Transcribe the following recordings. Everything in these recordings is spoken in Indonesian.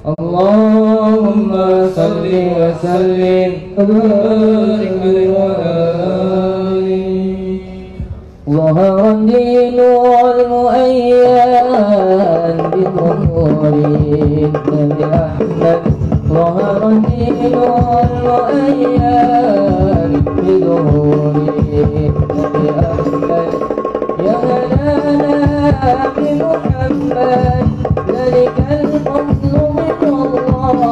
اللهم صل وسلم وبارك عليه وعلى آله. ظهر الدين والمؤيد بظهور النبي أحمد. ظهر الدين والمؤيد بظهور النبي أحمد. يا هلانا بمحمد ذلك الفضل من الله.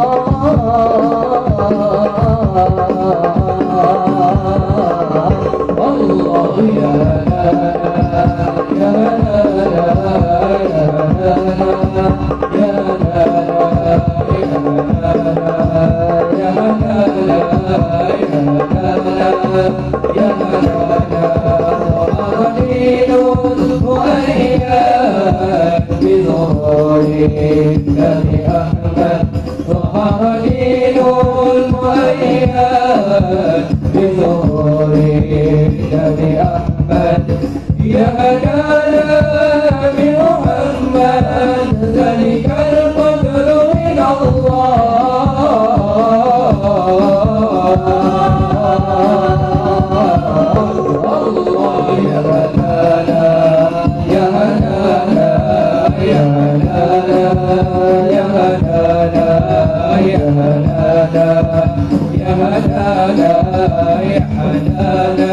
يا بظهور النبي أحمد. ظهر دين المؤيد بظهور النبي أحمد. يا هلانا بمحمد ذلك الفضل من الله. يا هلانا يا هلانا يا هلانا يا هلانا يا هلانا يا هلانا يا هلانا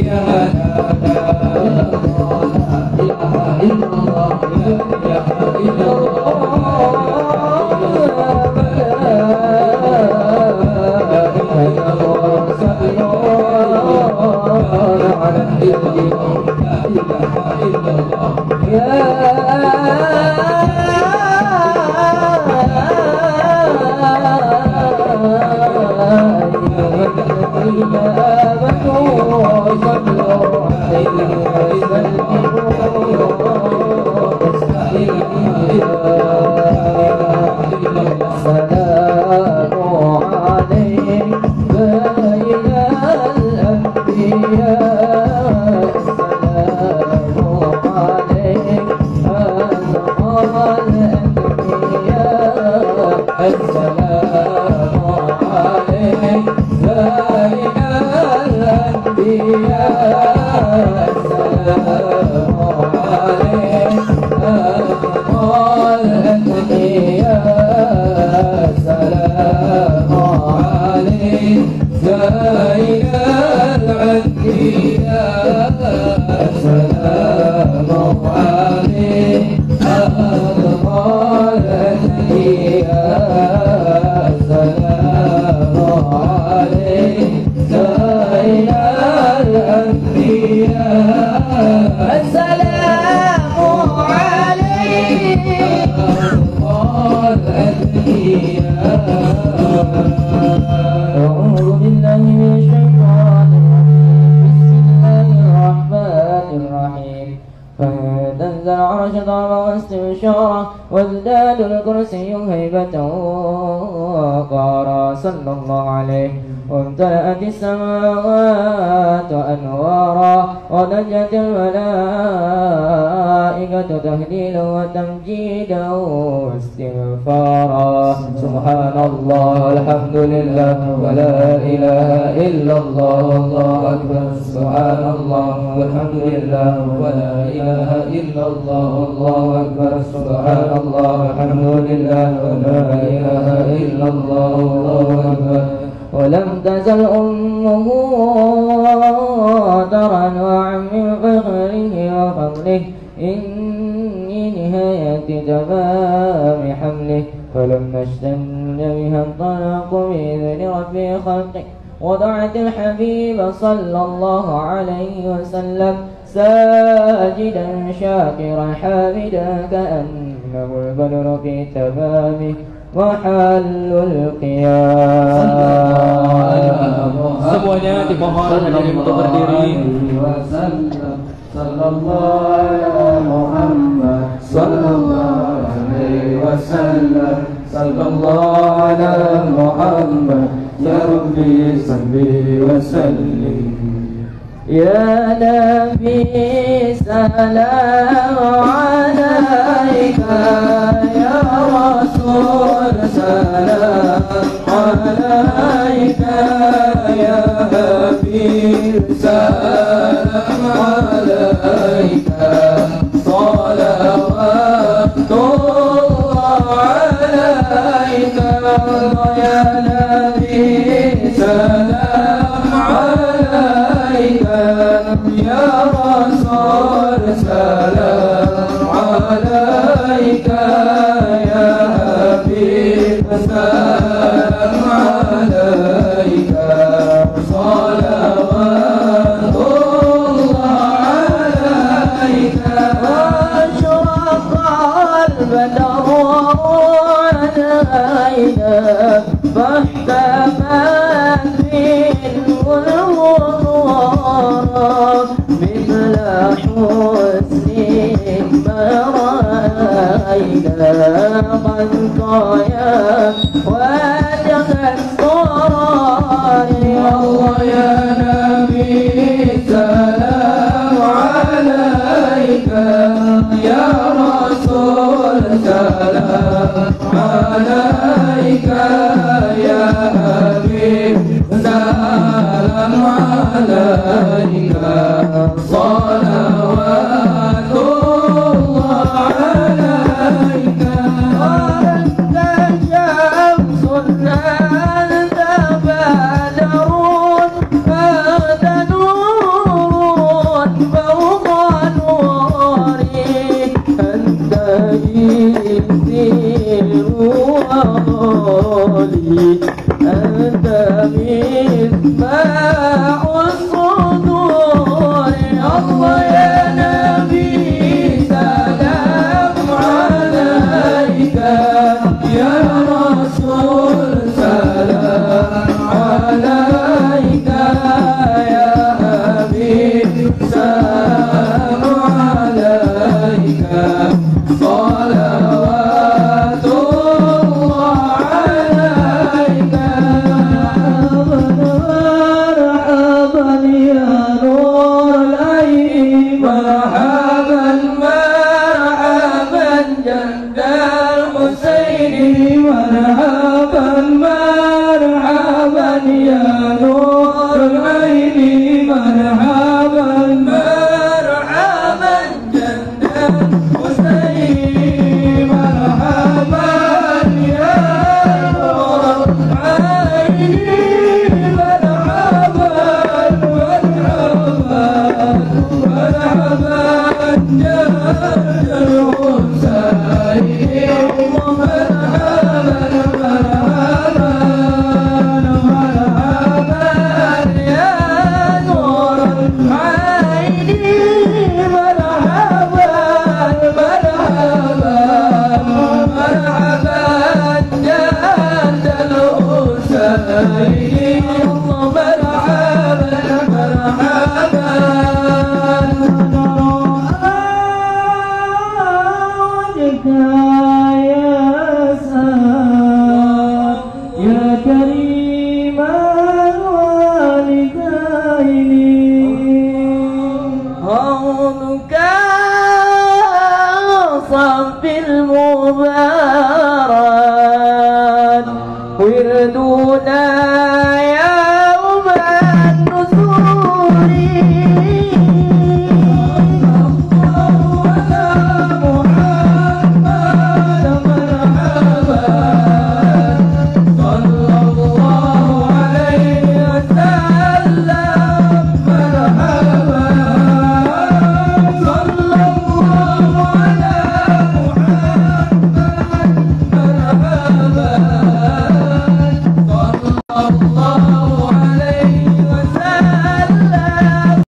يا هلانا. وازداد الكرسي هيبة وقارا صلى الله عليه. وامتلأت السماوات أنوارا وضجت الملائكة تهليلا وتمجيدا واستغفارا. سبحان الله الحمد لله ولا إله إلا الله والله أكبر. سبحان الله والحمد لله ولا إله إلا الله والله أكبر. سبحان الله والحمد لله ولا إله إلا الله والله أكبر. ولم تزل أمه ترى من فخره وفضله إني نهاية تمام حمله. فلما اشتد بها الطلاق بإذن ربي خلقه وضعت الحبيب صلى الله عليه وسلم ساجدا شاكرا حامدا كأنه البدر في تمامه وحل القيام. Semuanya dimohon hadirin untuk berdiri. Sallallahu ala Muhammad sallallahu alaihi wasallam. Sallallahu ala Muhammad ya Rabbi salli wa sallim. Ya Nabi salam ala عليك يا رسول سلام عليك يا حبيب سلام عليك صلوات الله عليك يا نبي سلام عليك يا رسول سلام عليك يا حبيب سلام عليك صلوات الله عليك واشرق البدر علينا فاحتمت منه الغرور مثل حسن ما رأينا قد ضايا وجه الضرار الله يا نبي سلام عليك يا رسول سلام عليك يا حبيب سلام عليك صلوات الله عليك وأنت شمس أنت بدر أنت نور فوق نوري أنت يسير وضالي أنت مصباح الصدور الله يا نبي سلام عليك يا رسول سلام عليك يا حبيب سلام عليك صلوات الله عليك مرحبا يا نور العين مرحبا مرحبا جد الحسين مرحبا مرحبا يا نور العين مرحبا مرحبا جد الحسين مرحبا يا نور العين مرحبا مرحبا مرحبا جد الحسين مرحبا مرحبا يا نور العين مرحبا مرحبا مرحبا جد الحسين مرحبا مرحبا وجهك يا سلام يا كريم الوالدين هونك صف المبارك وردنا يوم النزول الله عليه وسلم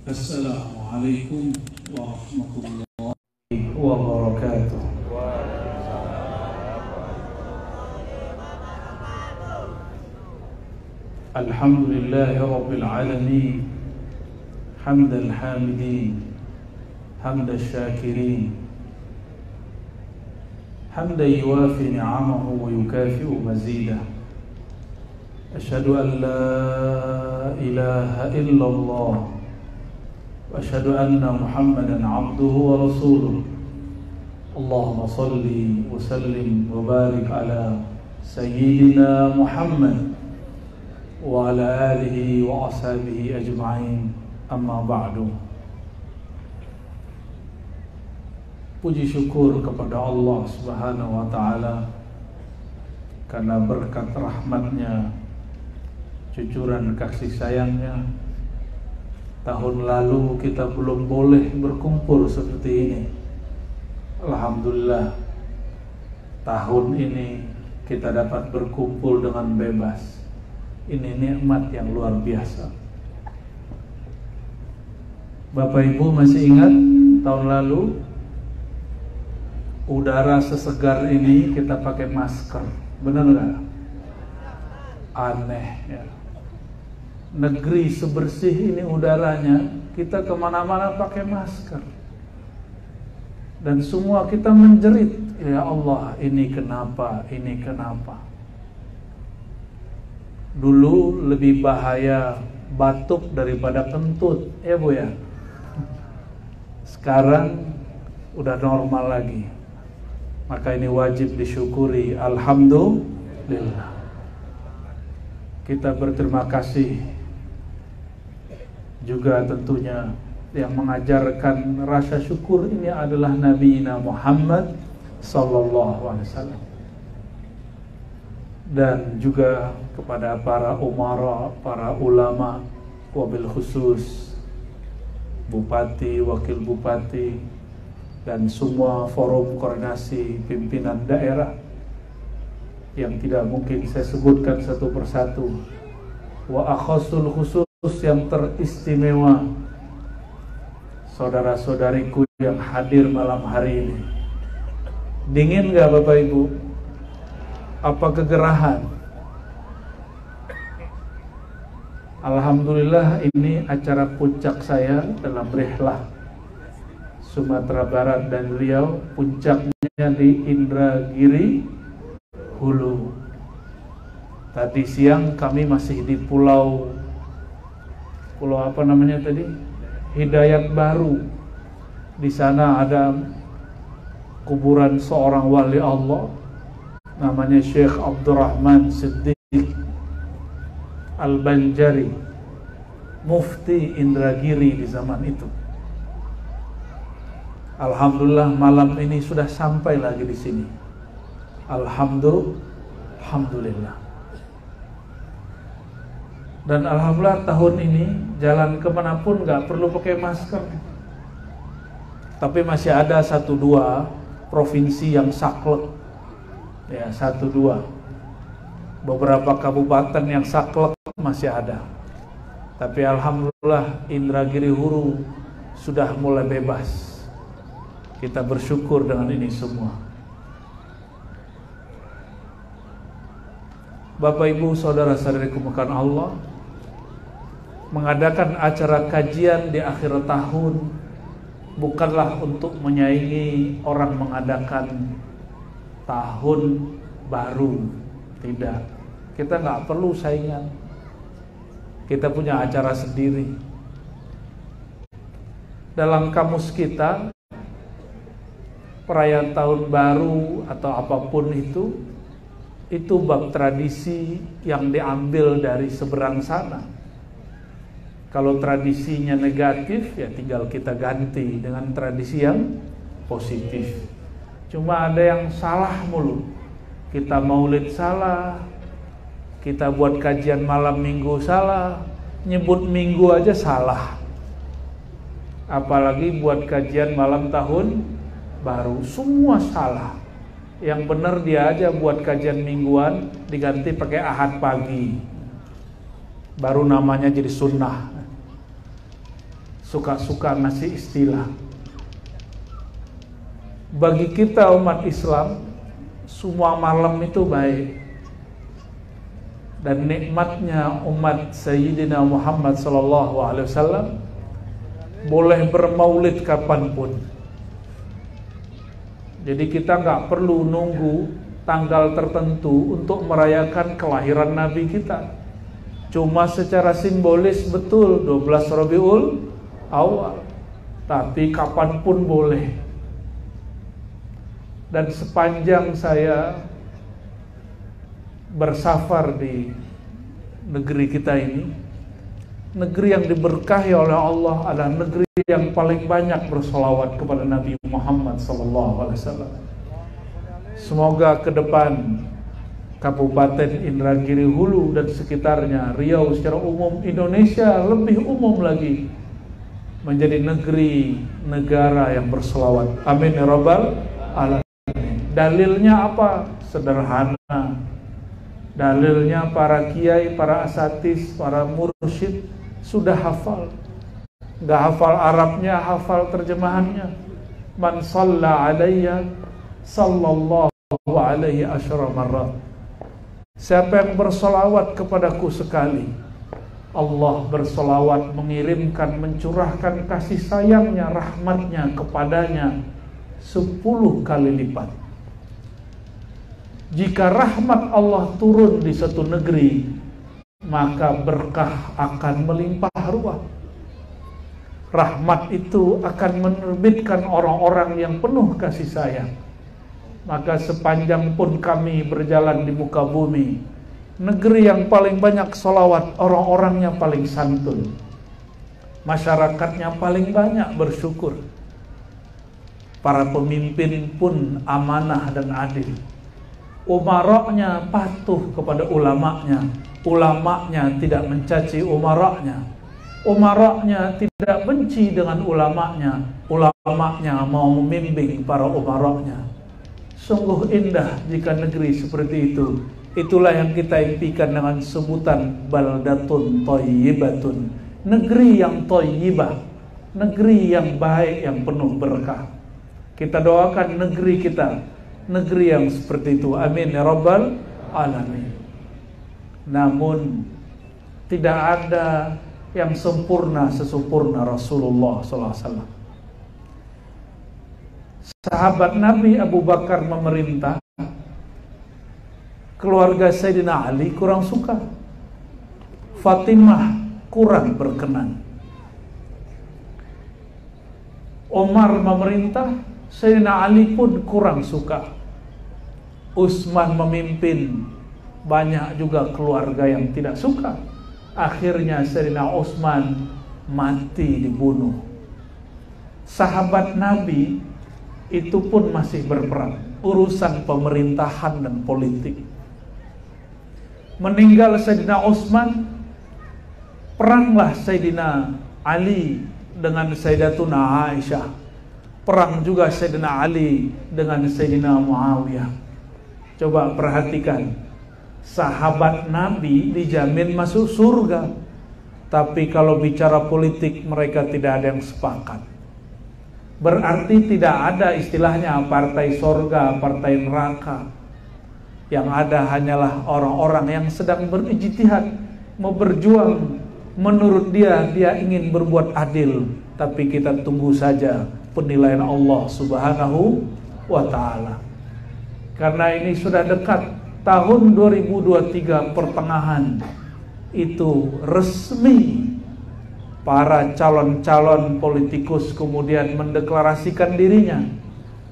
Assalamualaikum warahmatullahi wabarakatuh. Alhamdulillahi rabbil alamin, hamdal hamidin, hamdal syakirin, hamdan yuwafi ni'amahu wa yukafi'u mazidah. Asyhadu an la ilaha illallah وأشهد أن محمدا عبده ورسوله اللهم صل وسلم وبارك على سيدنا محمد وعلى آله وأصحابه أجمعين أما بعد. Puji syukur kepada Allah Subhanahu wa Ta'ala karena berkat rahmatnya, cucuran kasih sayangnya, tahun lalu kita belum boleh berkumpul seperti ini. Alhamdulillah, tahun ini kita dapat berkumpul dengan bebas. Ini nikmat yang luar biasa. Bapak Ibu masih ingat tahun lalu udara sesegar ini kita pakai masker, benar nggak? Aneh ya. Negeri sebersih ini udaranya, kita kemana-mana pakai masker. Dan semua kita menjerit, ya Allah, ini kenapa, ini kenapa. Dulu lebih bahaya batuk daripada kentut, ya Bu ya. Sekarang udah normal lagi. Maka ini wajib disyukuri, alhamdulillah. Kita berterima kasih juga tentunya yang mengajarkan rasa syukur ini adalah Nabi Muhammad sallallahu alaihi wasallam. Dan juga kepada para umara, para ulama, wabil khusus bupati, wakil bupati, dan semua forum koordinasi pimpinan daerah yang tidak mungkin saya sebutkan satu persatu. Wa akhasul khusus yang teristimewa, saudara-saudariku yang hadir malam hari ini. Dingin gak Bapak Ibu? Apa kegerahan? Alhamdulillah, ini acara puncak saya dalam rihlah Sumatera Barat dan Riau. Puncaknya di Indragiri Hulu. Tadi siang kami masih di pulau apa namanya tadi? Hidayat Baru. Di sana ada kuburan seorang wali Allah namanya Syekh Abdurrahman Siddiq Al-Banjari, mufti Indragiri di zaman itu. Alhamdulillah malam ini sudah sampai lagi di sini. Alhamdulillah. Dan alhamdulillah tahun ini jalan kemanapun gak perlu pakai masker. Tapi masih ada 1-2 provinsi yang saklek. Ya, 1-2. Beberapa kabupaten yang saklek masih ada. Tapi alhamdulillah Indragiri Hulu sudah mulai bebas. Kita bersyukur dengan ini semua. Bapak Ibu saudara-saudariku mekar Allah, mengadakan acara kajian di akhir tahun bukanlah untuk menyaingi orang mengadakan tahun baru. Tidak, kita nggak perlu saingan. Kita punya acara sendiri. Dalam kamus kita, perayaan tahun baru atau apapun itu bab tradisi yang diambil dari seberang sana. Kalau tradisinya negatif, ya tinggal kita ganti dengan tradisi yang positif. Cuma ada yang salah mulu. Kita maulid salah, kita buat kajian malam minggu salah, nyebut minggu aja salah. Apalagi buat kajian malam tahun baru, semua salah. Yang benar dia aja buat kajian mingguan diganti pakai ahad pagi, baru namanya jadi sunnah. suka-suka ngasih istilah. Bagi kita umat Islam, semua malam itu baik. Dan nikmatnya umat Sayyidina Muhammad SAW boleh bermaulid kapanpun. Jadi kita nggak perlu nunggu tanggal tertentu untuk merayakan kelahiran Nabi kita. Cuma secara simbolis betul 12 Rabiul Awal, tapi kapanpun boleh. Dan sepanjang saya bersafar di negeri kita ini, negeri yang diberkahi oleh Allah adalah negeri yang paling banyak bersolawat kepada Nabi Muhammad SAW. Semoga ke depan Kabupaten Indragiri Hulu dan sekitarnya, Riau secara umum, Indonesia lebih umum lagi, menjadi negara yang bersolawat. Amin ya rabbal alamin. Dalilnya apa? Sederhana. Dalilnya para kiai, para asatis, para mursyid sudah hafal. Gak hafal Arabnya, hafal terjemahannya. Man shalla alayya sallallahu alaihi asyara marrat. Siapa yang bersolawat kepadaku sekali, Allah bersolawat, mengirimkan, mencurahkan kasih sayangnya, rahmatnya kepadanya 10 kali lipat. Jika rahmat Allah turun di satu negeri, maka berkah akan melimpah ruah. Rahmat itu akan menerbitkan orang-orang yang penuh kasih sayang. Maka sepanjang pun kami berjalan di muka bumi, negeri yang paling banyak solawat, orang-orangnya paling santun, masyarakatnya paling banyak bersyukur, para pemimpin pun amanah dan adil, umara'nya patuh kepada ulama'nya, ulama'nya tidak mencaci umara'nya, umara'nya tidak benci dengan ulama'nya, ulama'nya mau membimbing para umara'nya. Sungguh indah jika negeri seperti itu. Itulah yang kita impikan dengan sebutan baldatun thayyibatun, negeri yang thayyibah, negeri yang baik, yang penuh berkah. Kita doakan negeri kita, negeri yang seperti itu. Amin ya rabbal alamin. Namun tidak ada yang sempurna sesempurna Rasulullah SAW. Sahabat Nabi Abu Bakar memerintah, keluarga Sayyidina Ali kurang suka, Fatimah kurang berkenan. Umar memerintah, Sayyidina Ali pun kurang suka. Utsman memimpin, banyak juga keluarga yang tidak suka. Akhirnya Sayyidina Utsman mati dibunuh. Sahabat Nabi itu pun masih berperang, urusan pemerintahan dan politik. Meninggal Sayyidina Utsman, peranglah Sayyidina Ali dengan Sayyidatuna Aisyah. Perang juga Sayyidina Ali dengan Sayyidina Muawiyah. Coba perhatikan, sahabat Nabi dijamin masuk surga, tapi kalau bicara politik mereka tidak ada yang sepakat. Berarti tidak ada istilahnya partai sorga, partai neraka. Yang ada hanyalah orang-orang yang sedang berijtihad, mau berjuang. Menurut dia ingin berbuat adil. Tapi kita tunggu saja penilaian Allah Subhanahu wa ta'ala. Karena ini sudah dekat, tahun 2023 pertengahan, itu resmi para calon-calon politikus kemudian mendeklarasikan dirinya.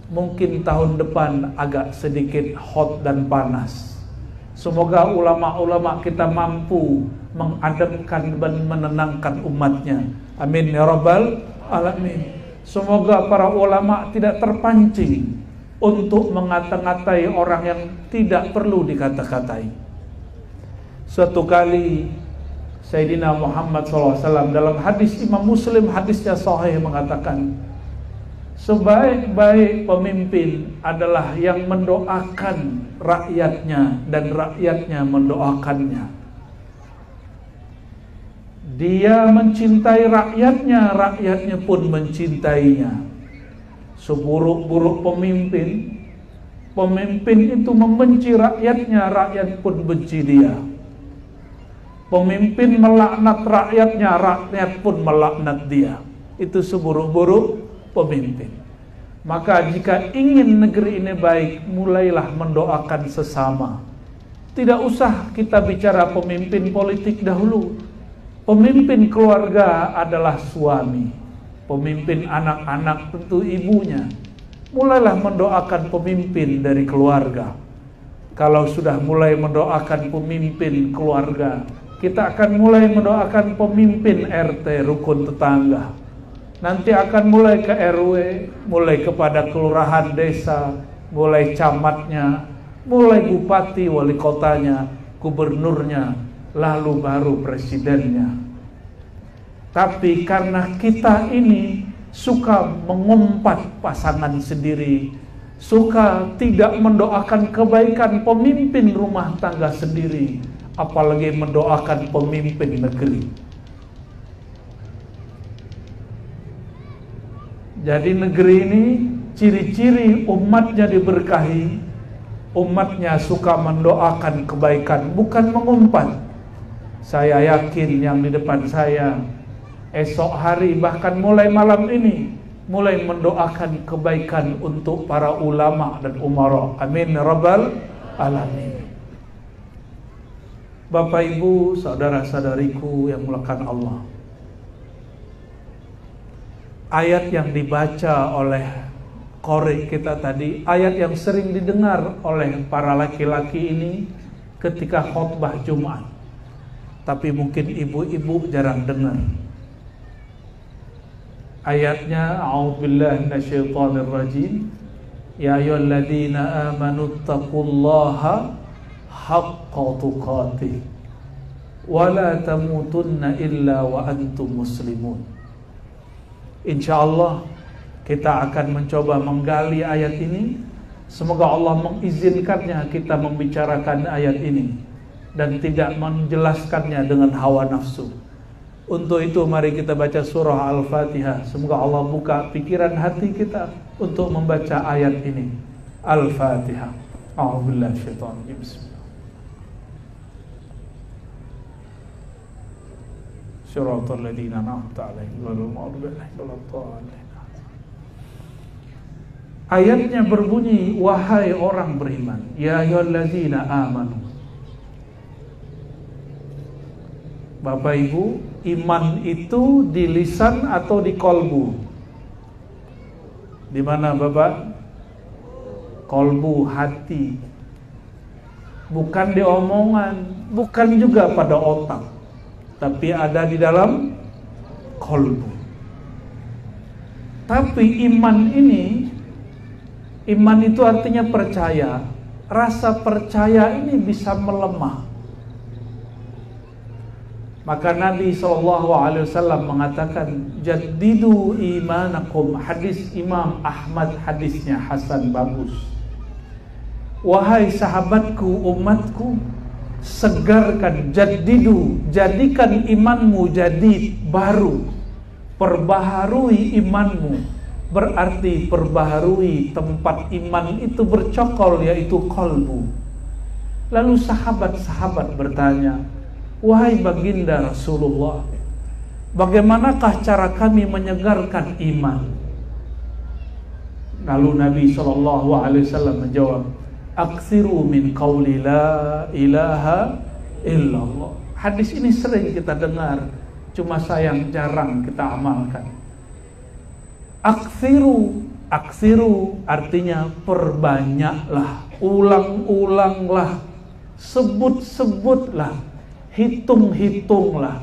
Mungkin tahun depan agak sedikit hot dan panas. Semoga ulama-ulama kita mampu mengademkan dan menenangkan umatnya. Amin ya rabbal alamin. Semoga para ulama tidak terpancing untuk mengata-ngatai orang yang tidak perlu dikata-katai. Suatu kali Sayyidina Muhammad SAW dalam hadis Imam Muslim, hadisnya sahih, mengatakan, sebaik-baik pemimpin adalah yang mendoakan rakyatnya dan rakyatnya mendoakannya. Dia mencintai rakyatnya, rakyatnya pun mencintainya. Seburuk-buruk pemimpin, pemimpin itu membenci rakyatnya, rakyat pun benci dia. Pemimpin melaknat rakyatnya, rakyat pun melaknat dia. Itu seburuk-buruk pemimpin. Maka jika ingin negeri ini baik, mulailah mendoakan sesama. Tidak usah kita bicara pemimpin politik dahulu. Pemimpin keluarga adalah suami. Pemimpin anak-anak tentu ibunya. Mulailah mendoakan pemimpin dari keluarga. Kalau sudah mulai mendoakan pemimpin keluarga, kita akan mulai mendoakan pemimpin RT, rukun tetangga. Nanti akan mulai ke RW, mulai kepada kelurahan desa, mulai camatnya, mulai bupati, wali kotanya, gubernurnya, lalu baru presidennya. Tapi karena kita ini suka mengumpat pasangan sendiri, suka tidak mendoakan kebaikan pemimpin rumah tangga sendiri, apalagi mendoakan pemimpin negeri. Jadi negeri ini ciri-ciri umatnya diberkahi, umatnya suka mendoakan kebaikan, bukan mengumpat. Saya yakin yang di depan saya esok hari, bahkan mulai malam ini, mulai mendoakan kebaikan untuk para ulama dan umara. Amin rabbal alamin. Bapak Ibu, saudara-saudariku yang mulakan Allah, ayat yang dibaca oleh qori kita tadi, ayat yang sering didengar oleh para laki-laki ini ketika khutbah Jumat, tapi mungkin ibu-ibu jarang dengar. Ayatnya, a'udzubillahi minasyaitonirrajim, ya ayyuhalladzina amanu taqullaha haqqa tuqatih wa la tamutunna illa wa antum muslimun. Insyaallah kita akan mencoba menggali ayat ini. Semoga Allah mengizinkannya kita membicarakan ayat ini dan tidak menjelaskannya dengan hawa nafsu. Untuk itu mari kita baca surah Al-Fatihah. Semoga Allah buka pikiran hati kita untuk membaca ayat ini. Al-Fatihah. A'udzubillahi minasyaitonir rajim. Shiratal ladzina an'amta 'alaihim ghairil maghdubi 'alaihim waladdallin. Ayatnya berbunyi, wahai orang beriman, ya ayyuhalladzina amanu. Bapak Ibu, iman itu di lisan atau di kolbu? Di mana Bapak? Kolbu, hati. Bukan di omongan, bukan juga pada otak, tapi ada di dalam kolbu. Tapi iman ini, iman itu artinya percaya. Rasa percaya ini bisa melemah. Maka Nabi SAW mengatakan, jaddidu imanakum. Hadis Imam Ahmad, hadisnya hasan, bagus. Wahai sahabatku, umatku, segarkan, jaddidu, jadikan imanmu jadi baru, perbaharui imanmu. Berarti perbaharui tempat iman itu bercokol, yaitu kolbu. Lalu sahabat-sahabat bertanya, wahai baginda Rasulullah, bagaimanakah cara kami menyegarkan iman? Lalu Nabi SAW menjawab, aksiru min qawli la ilaha illallah. Hadis ini sering kita dengar, cuma sayang jarang kita amalkan. Aksiru artinya perbanyaklah, ulang-ulanglah, sebut-sebutlah, hitung-hitunglah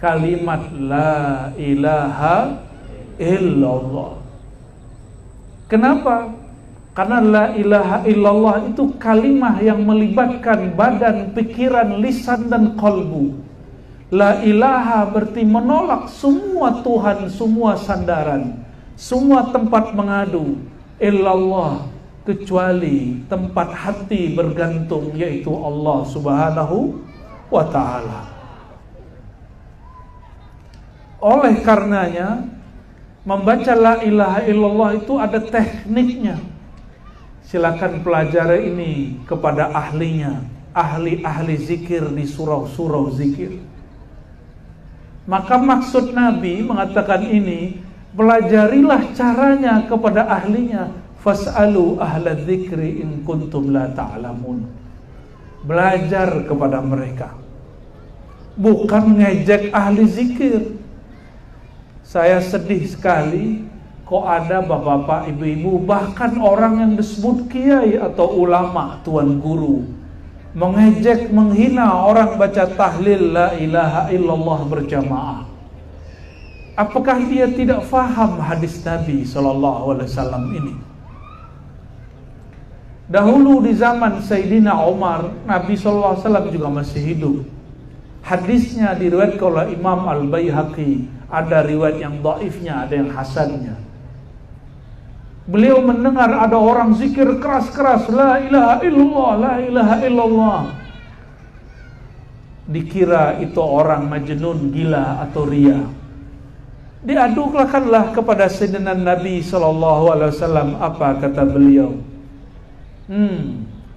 kalimat la ilaha illallah. Kenapa? Karena la ilaha illallah itu kalimah yang melibatkan badan, pikiran, lisan, dan kolbu. La ilaha berarti menolak semua Tuhan, semua sandaran, semua tempat mengadu, illallah kecuali tempat hati bergantung, yaitu Allah Subhanahu wa ta'ala. Oleh karenanya, membaca la ilaha illallah itu ada tekniknya. Silakan pelajari ini kepada ahlinya, ahli-ahli zikir di surau-surau zikir. Maka maksud Nabi mengatakan ini, pelajarilah caranya kepada ahlinya. Fas'alu ahla dzikri in kuntum la ta'lamun. Belajar kepada mereka. Bukan ngejek ahli zikir. Saya sedih sekali kok ada bapak-bapak, ibu-ibu, bahkan orang yang disebut kiai atau ulama, tuan guru, mengejek, menghina orang baca tahlil la ilaha illallah berjamaah. Apakah dia tidak faham hadis Nabi SAW ini? Dahulu di zaman Sayyidina Umar, Nabi SAW juga masih hidup. Hadisnya diriwayatkan oleh Imam Al-Baihaqi. Ada riwayat yang dhaifnya, ada yang hasannya. Beliau mendengar ada orang zikir keras-keras, la ilaha illallah, la ilaha illallah. Dikira itu orang majnun, gila atau ria. Diadukanlah kepada Sayyidina Nabi SAW. Apa kata beliau?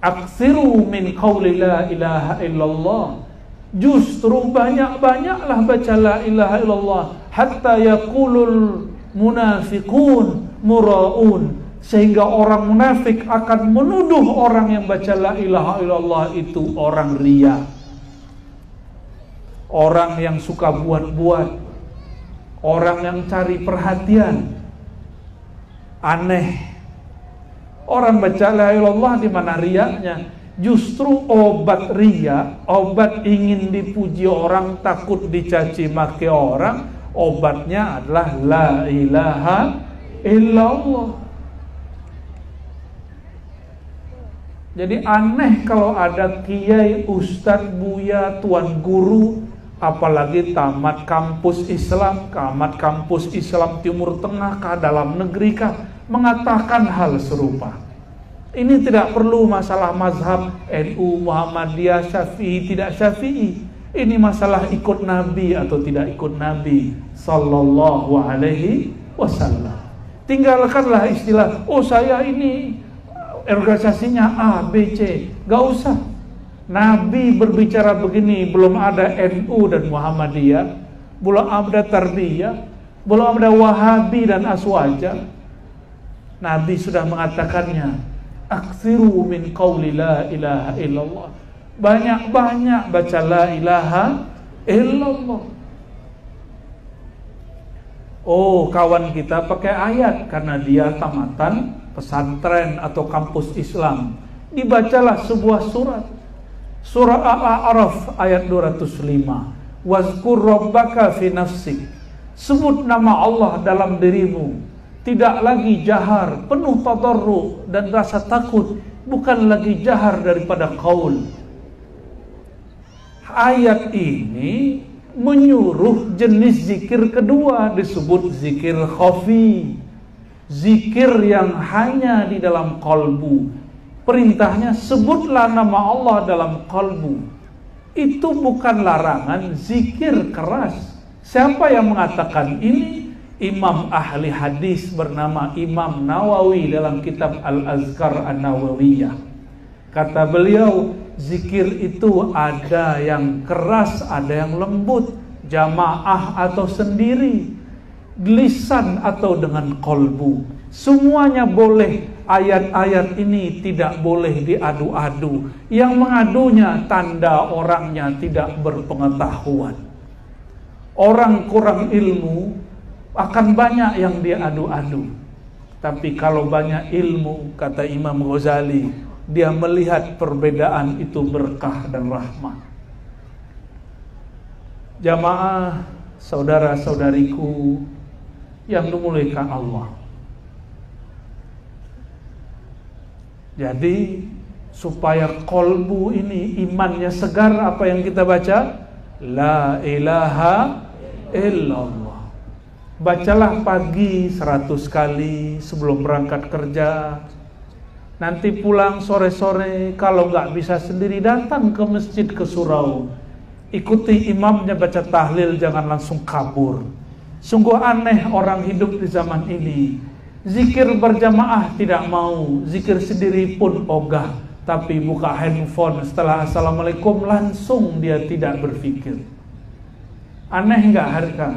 Aktsiru min qawli la ilaha illallah. Justru banyak-banyaklah baca la ilaha illallah hatta yaqulul munafiqun muraun, sehingga orang munafik akan menuduh orang yang baca la ilaha illallah itu orang ria, orang yang suka buat-buat, orang yang cari perhatian. Aneh, orang baca la ilaha illallah di mana riaknya? Justru obat ria, obat ingin dipuji orang, takut dicaci maki orang, obatnya adalah la ilaha illallah. Jadi aneh kalau ada kiai, ustadz, buya, tuan guru, apalagi tamat kampus Islam, Timur Tengah kah, dalam negeri kah, mengatakan hal serupa. Ini tidak perlu masalah mazhab NU, Muhammadiyah, Syafi'i, tidak Syafi'i. Ini masalah ikut Nabi atau tidak ikut Nabi sallallahu alaihi wasallam. Tinggalkanlah istilah, oh saya ini organisasinya A, B, C. Gak usah. Nabi berbicara begini, belum ada NU dan Muhammadiyah, belum ada Tarbiyah, belum ada Wahabi dan Aswaja. Nabi sudah mengatakannya. Aktsiru min qawli la ilaha illallah. Banyak-banyak baca la ilaha illallah. Oh, kawan kita pakai ayat karena dia tamatan pesantren atau kampus Islam. Dibacalah sebuah surat. Surah Al-A'raf ayat 205. Wazkur rabbaka fi nafsik. Sebut nama Allah dalam dirimu. Tidak lagi jahar, penuh tadarru dan rasa takut, bukan lagi jahar daripada qaul. Ayat ini menyuruh jenis zikir kedua, disebut zikir khafi, zikir yang hanya di dalam qalbu. Perintahnya sebutlah nama Allah dalam qalbu. Itu bukan larangan zikir keras. Siapa yang mengatakan ini? Imam ahli hadis bernama Imam Nawawi dalam kitab Al-Azkar An-Nawawiyah. Kata beliau, zikir itu ada yang keras, ada yang lembut, jamaah atau sendiri, lisan atau dengan kolbu. Semuanya boleh. Ayat-ayat ini tidak boleh diadu-adu. Yang mengadunya tanda orangnya tidak berpengetahuan. Orang kurang ilmu akan banyak yang dia adu-adu. Tapi kalau banyak ilmu, kata Imam Ghazali, dia melihat perbedaan itu berkah dan rahmat. Jamaah, saudara-saudariku yang dimuliakan Allah. Jadi supaya kolbu ini imannya segar, apa yang kita baca? La ilaha illallah. Bacalah pagi 100 kali sebelum berangkat kerja. Nanti pulang sore-sore, kalau nggak bisa sendiri datang ke masjid, ke surau. Ikuti imamnya baca tahlil, jangan langsung kabur. Sungguh aneh orang hidup di zaman ini. Zikir berjamaah tidak mau, zikir sendiri pun ogah. Tapi buka handphone setelah assalamualaikum langsung dia tidak berpikir. Aneh nggak harga?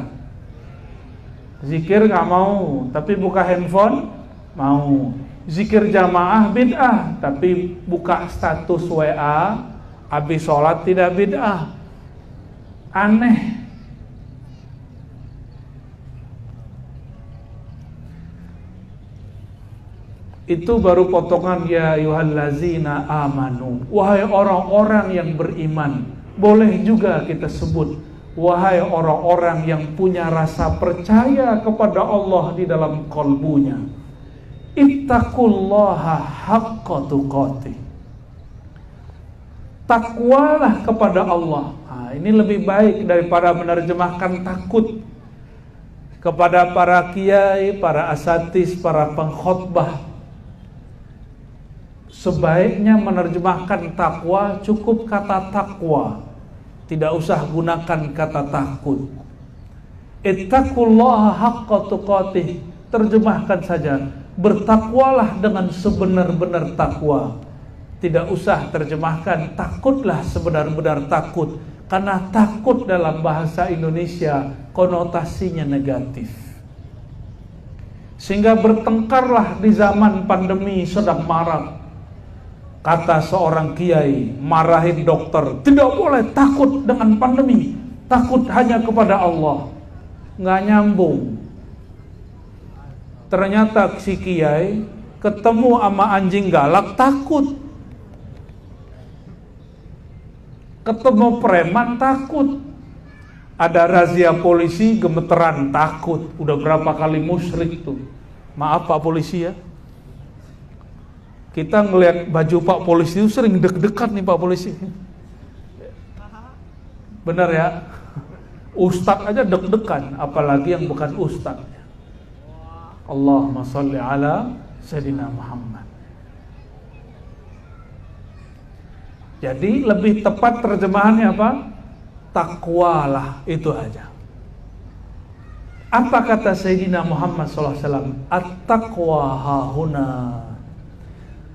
Zikir nggak mau, tapi buka handphone mau. Zikir jamaah bid'ah, tapi buka status WA habis sholat tidak bid'ah. Aneh. Itu baru potongan ya ayyuhallazina amanu. Wahai orang-orang yang beriman. Boleh juga kita sebut wahai orang-orang yang punya rasa percaya kepada Allah di dalam kalbunya. Ittaqullaha haqqa tuqatih. Takwalah kepada Allah. Nah, ini lebih baik daripada menerjemahkan takut. Kepada para kiai, para asatidz, para pengkhotbah, sebaiknya menerjemahkan takwa cukup kata takwa, tidak usah gunakan kata takut. Ittaqullaha haqqa tuqatih, terjemahkan saja, bertakwalah dengan sebenar-benar takwa. Tidak usah terjemahkan takutlah sebenar-benar takut, karena takut dalam bahasa Indonesia konotasinya negatif. Sehingga bertengkarlah di zaman pandemi sedang marak. Kata seorang kiai, marahin dokter, tidak boleh takut dengan pandemi, takut hanya kepada Allah. Nggak nyambung. Ternyata si kiai ketemu sama anjing galak takut, ketemu preman takut, ada razia polisi gemeteran takut. Udah berapa kali musyrik tuh. Maaf Pak polisi ya, kita ngelihat baju Pak polisi itu sering deg-degan nih Pak polisi. Benar ya? Ustadz aja deg-degan, apalagi yang bukan ustadz. Allahumma sholli ala Sayyidina Muhammad. Jadi lebih tepat terjemahannya apa? Takwalah, itu aja. Apa kata Sayyidina Muhammad SAW? At-taqwa hahuna.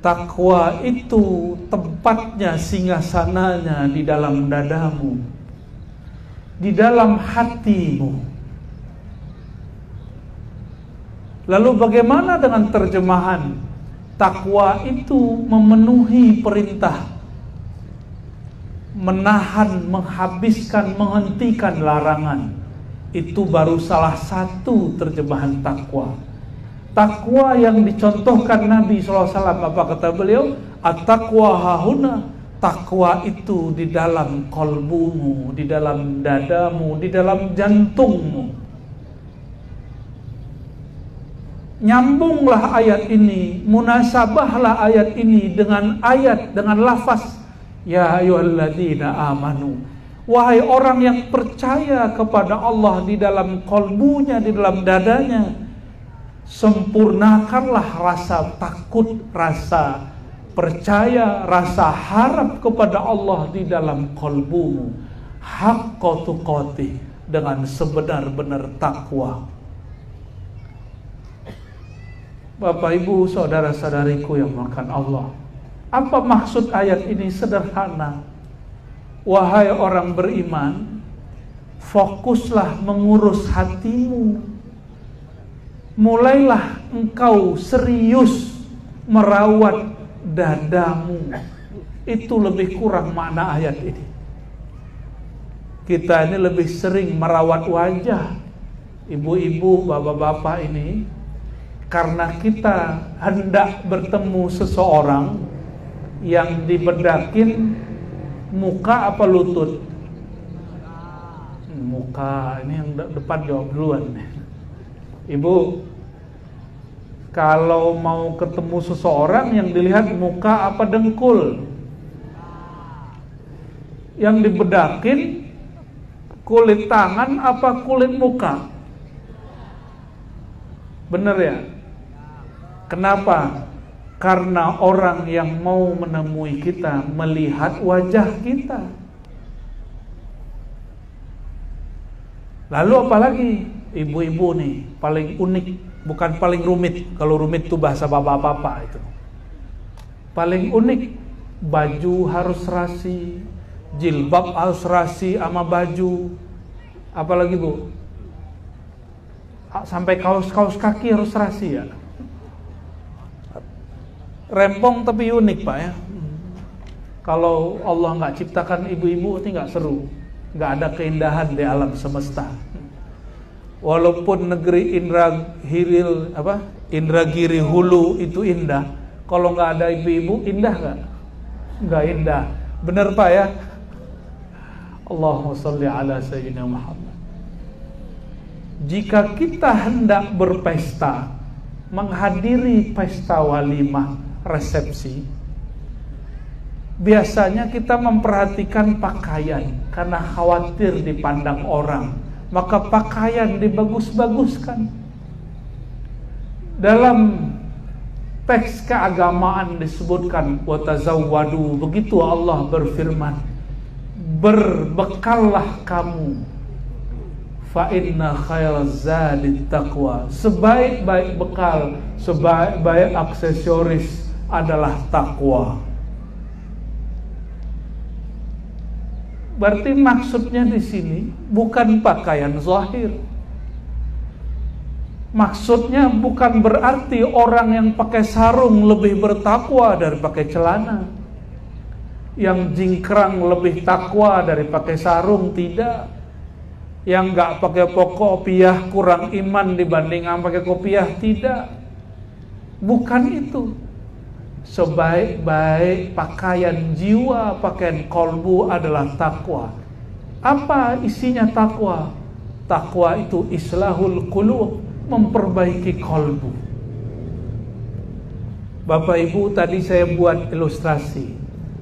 Takwa itu tempatnya, singgasananya di dalam dadamu, di dalam hatimu. Lalu bagaimana dengan terjemahan? Takwa itu memenuhi perintah, menahan, menghabiskan, menghentikan larangan. Itu baru salah satu terjemahan takwa. Takwa yang dicontohkan Nabi SAW, apa kata beliau? At-taqwa hahuna. Takwa itu di dalam kolbumu, di dalam dadamu, di dalam jantungmu. Nyambunglah ayat ini, munasabahlah ayat ini dengan ayat, dengan lafaz ya ayyuhalladzina amanu. Wahai orang yang percaya kepada Allah di dalam kolbunya, di dalam dadanya, sempurnakanlah rasa takut, rasa percaya, rasa harap kepada Allah di dalam kolbumu. Haqqa tuqatih, dengan sebenar-benar takwa. Bapak Ibu, saudara-saudariku yang dimuliakan Allah, apa maksud ayat ini? Sederhana. Wahai orang beriman, fokuslah mengurus hatimu. Mulailah engkau serius merawat dadamu. Itu lebih kurang makna ayat ini. Kita ini lebih sering merawat wajah, ibu-ibu, bapak-bapak ini, karena kita hendak bertemu seseorang yang dibedakin muka apa lutut? Muka. Ini yang depan jawab duluan. Ibu, kalau mau ketemu seseorang yang dilihat muka apa dengkul? Yang dibedakin kulit tangan apa kulit muka? Bener ya? Kenapa? Karena orang yang mau menemui kita melihat wajah kita. Lalu apalagi? ibu-ibu nih paling unik, bukan paling rumit. Kalau rumit tuh bahasa bapak-bapak itu. Paling unik, baju harus rasi, jilbab harus rasi sama baju. Apalagi Bu? Sampai kaos kaki harus rasi ya. Rempong tapi unik Pak ya. Kalau Allah nggak ciptakan ibu-ibu itu nggak seru, nggak ada keindahan di alam semesta. Walaupun negeri Indragiri Hulu itu indah, kalau nggak ada ibu-ibu indah nggak? Nggak indah. Bener Pak ya? Allahumma sholli ala sayyidina Muhammad. Jika kita hendak berpesta, menghadiri pesta walimah, resepsi, biasanya kita memperhatikan pakaian karena khawatir dipandang orang, maka pakaian dibagus-baguskan. Dalam teks keagamaan disebutkan watazawwadu, begitu Allah berfirman, berbekallah kamu, fa inna khairaz zadit taqwa, sebaik-baik bekal, sebaik-baik aksesoris adalah takwa. Berarti maksudnya di sini bukan pakaian zahir. Maksudnya bukan berarti orang yang pakai sarung lebih bertakwa dari pakai celana, yang jingkrang lebih takwa dari pakai sarung, tidak. Yang nggak pakai kopiah kurang iman dibanding yang pakai kopiah, tidak. Bukan itu. Sebaik-baik pakaian jiwa, pakaian kolbu adalah takwa. Apa isinya takwa? Takwa itu islahul qulub, memperbaiki kolbu. Bapak Ibu, tadi saya buat ilustrasi.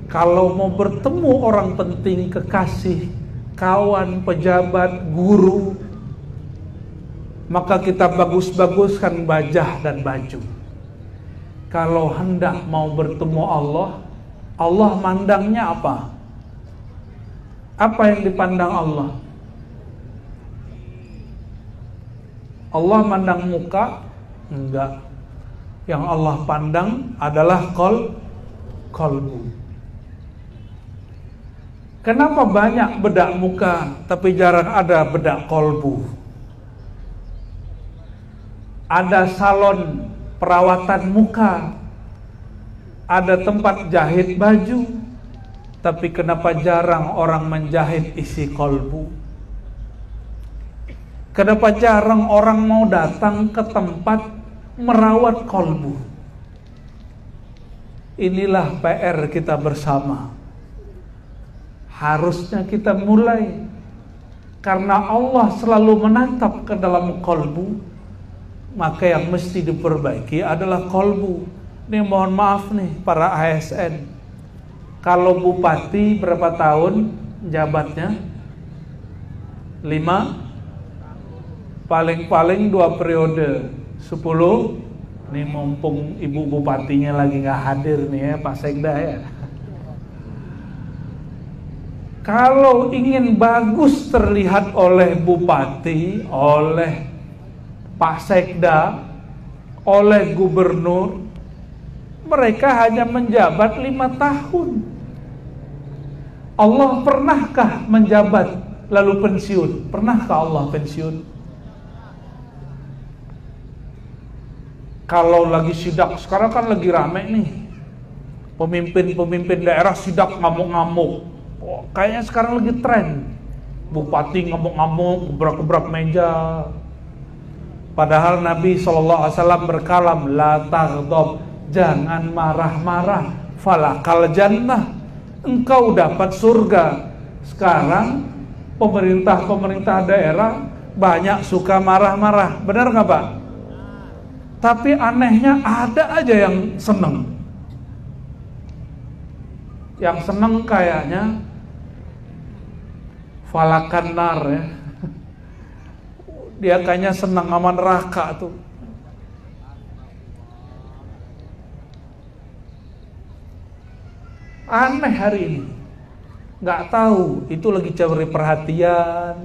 Kalau mau bertemu orang penting, kekasih, kawan, pejabat, guru, maka kita bagus-baguskan wajah dan baju. Kalau hendak mau bertemu Allah, Allah mandangnya apa? Apa yang dipandang Allah? Allah mandang muka? Enggak. Yang Allah pandang adalah kolbu. Kenapa banyak bedak muka tapi jarang ada bedak kolbu? Ada salon perawatan muka, ada tempat jahit baju, tapi kenapa jarang orang menjahit isi kolbu? Kenapa jarang orang mau datang ke tempat merawat kolbu? Inilah PR kita bersama. Harusnya kita mulai, karena Allah selalu menatap ke dalam kolbu. Maka yang mesti diperbaiki adalah kolbu. Ini mohon maaf nih para ASN, kalau bupati berapa tahun jabatnya? 5, paling-paling 2 periode, 10. Ini mumpung ibu bupatinya lagi nggak hadir nih ya, Pak Sekda ya. Kalau ingin bagus terlihat oleh bupati, oleh Pak Sekda, oleh gubernur, mereka hanya menjabat 5 tahun. Allah pernahkah menjabat lalu pensiun? Pernahkah Allah pensiun? Kalau lagi sidak, sekarang kan lagi rame nih, pemimpin daerah sidak ngamuk-ngamuk. Kayaknya sekarang lagi tren, bupati ngamuk-ngamuk, gebrak-gebrak meja. Padahal Nabi SAW berkalam, la taghdab, jangan marah-marah, falakal jannah, engkau dapat surga. Sekarang pemerintah daerah banyak suka marah-marah, benar nggak Pak? Tapi anehnya ada aja yang seneng. Yang seneng kayaknya falakan nar ya. Dia kayaknya senang sama neraka tuh. Aneh hari ini. Nggak tahu itu lagi cari perhatian,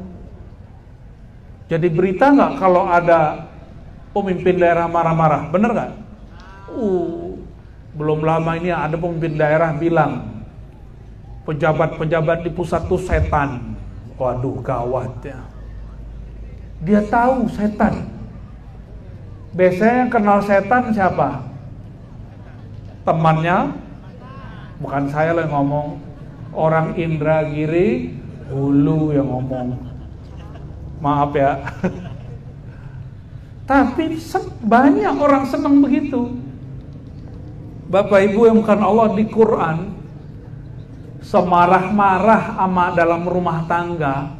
Jadi berita nggak kalau ada pemimpin daerah marah-marah, bener nggak? Belum lama ini ada pemimpin daerah bilang pejabat-pejabat di pusat tuh setan. Waduh, gawat ya. Dia tahu setan. Biasanya yang kenal setan siapa? Temannya, bukan saya yang ngomong, orang Indragiri Hulu yang ngomong. Maaf ya. Tapi banyak orang senang begitu. Bapak Ibu yang bukan Allah, di Quran semarah-marah sama dalam rumah tangga,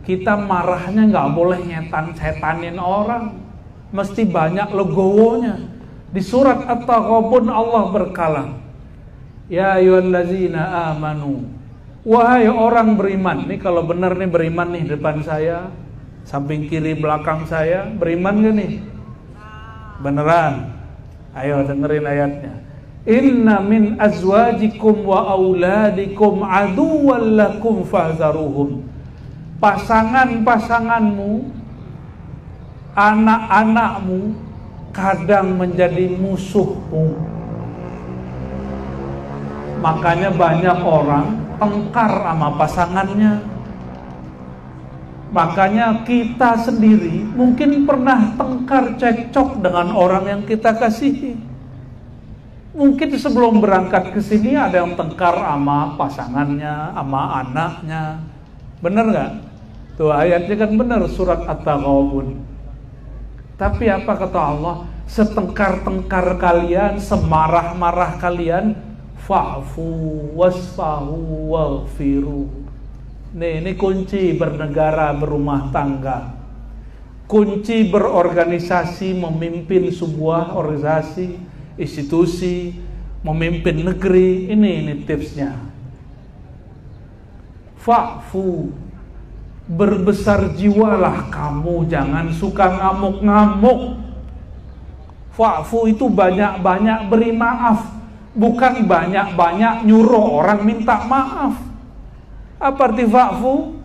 kita marahnya nggak boleh setanin orang, mesti banyak legowonya. Di surat At-Taghabun Allah berkala, ya ayyuhallazina amanu, wahai orang beriman. Nih kalau benar nih beriman nih depan saya, samping kiri belakang saya, beriman gak nih? Beneran? Ayo dengerin ayatnya. Inna min azwajikum wa auladikum aduwwan lakum fahzaruhum. Pasangan-pasanganmu, anak-anakmu kadang menjadi musuhmu. Makanya banyak orang tengkar sama pasangannya. Makanya kita sendiri mungkin pernah tengkar cekcok dengan orang yang kita kasihi. Mungkin sebelum berangkat ke sini ada yang tengkar sama pasangannya, sama anaknya. Bener nggak? Tuh ayatnya kan bener, surat At-Taghabun. Tapi apa kata Allah? Setengkar-tengkar kalian, semarah-marah kalian, fa'fu wasfahu waghfiru. Ini kunci bernegara, berumah tangga. Kunci berorganisasi, memimpin sebuah organisasi, institusi, memimpin negeri. Ini tipsnya. Fa'fu, berbesar jiwalah kamu, jangan suka ngamuk-ngamuk. Fa'fu itu banyak-banyak beri maaf, bukan banyak-banyak nyuruh orang minta maaf. Apa arti fa'fu?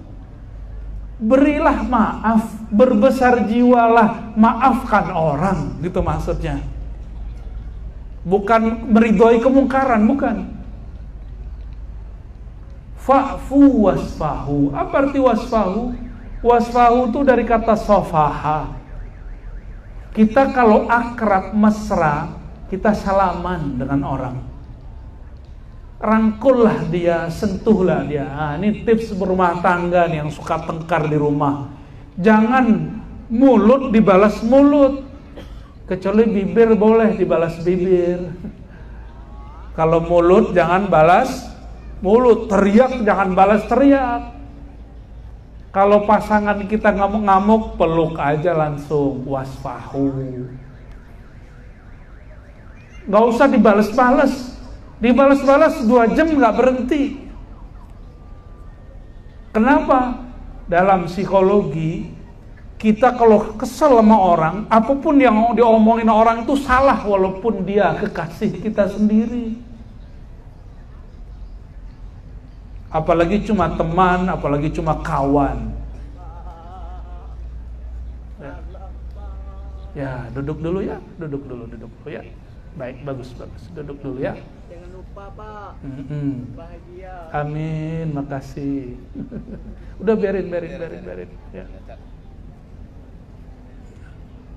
Berilah maaf, berbesar jiwalah, maafkan orang, gitu maksudnya. Bukan meridhoi kemungkaran, bukan. Fa'fu wasfahu. Apa arti wasfahu? Wasfahu itu dari kata sofaha. Kita kalau akrab, mesra, kita salaman dengan orang. Rangkullah dia, sentuhlah dia. Nah, ini tips berumah tangga nih yang suka tengkar di rumah. Jangan mulut dibalas mulut. Kecuali bibir boleh dibalas bibir. Kalau mulut jangan balas mulut, teriak jangan balas teriak. Kalau pasangan kita ngamuk-ngamuk, peluk aja langsung, wasfahu. Gak usah dibalas-balas. Dibalas-balas 2 jam gak berhenti. Kenapa? Dalam psikologi, kita kalau kesel sama orang, apapun yang diomongin orang itu salah, walaupun dia kekasih kita sendiri. Apalagi cuma teman, apalagi cuma kawan. Ya, duduk dulu ya, duduk dulu ya. Baik, bagus. Duduk dulu ya. Jangan lupa Pak. Bahagia. Amin, makasih. Udah biarin ya.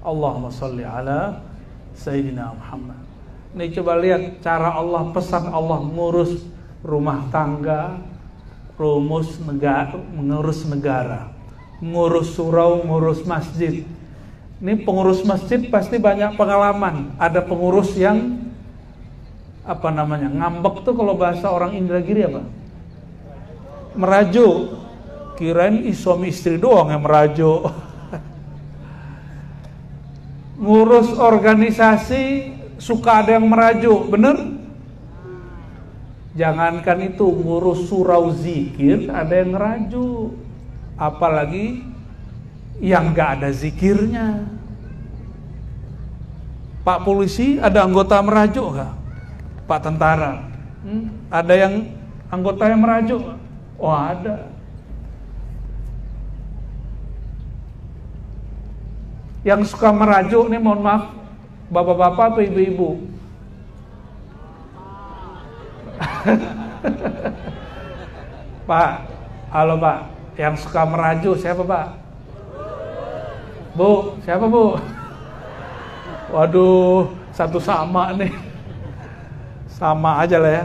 Allahumma sholli ala Sayyidina Muhammad. Nih coba lihat cara Allah, pesan Allah ngurus rumah tangga, mengurus negara, ngurus surau, ngurus masjid. Ini pengurus masjid pasti banyak pengalaman. Ada pengurus yang ngambek tuh kalau bahasa orang Indragiri apa? Merajuk. Kirain suami istri doang yang merajuk. Ngurus organisasi suka ada yang merajuk, bener? Jangankan itu, ngurus surau zikir ada yang ngerajuk. Apalagi yang gak ada zikirnya. Pak polisi ada anggota merajuk gak? Pak tentara ada yang anggota yang merajuk? Oh ada. Yang suka merajuk nih mohon maaf, bapak-bapak apa ibu-ibu? Pak, halo Pak, yang suka merajuk siapa Pak? Bu, siapa Bu? Waduh, satu sama nih. Sama aja lah ya.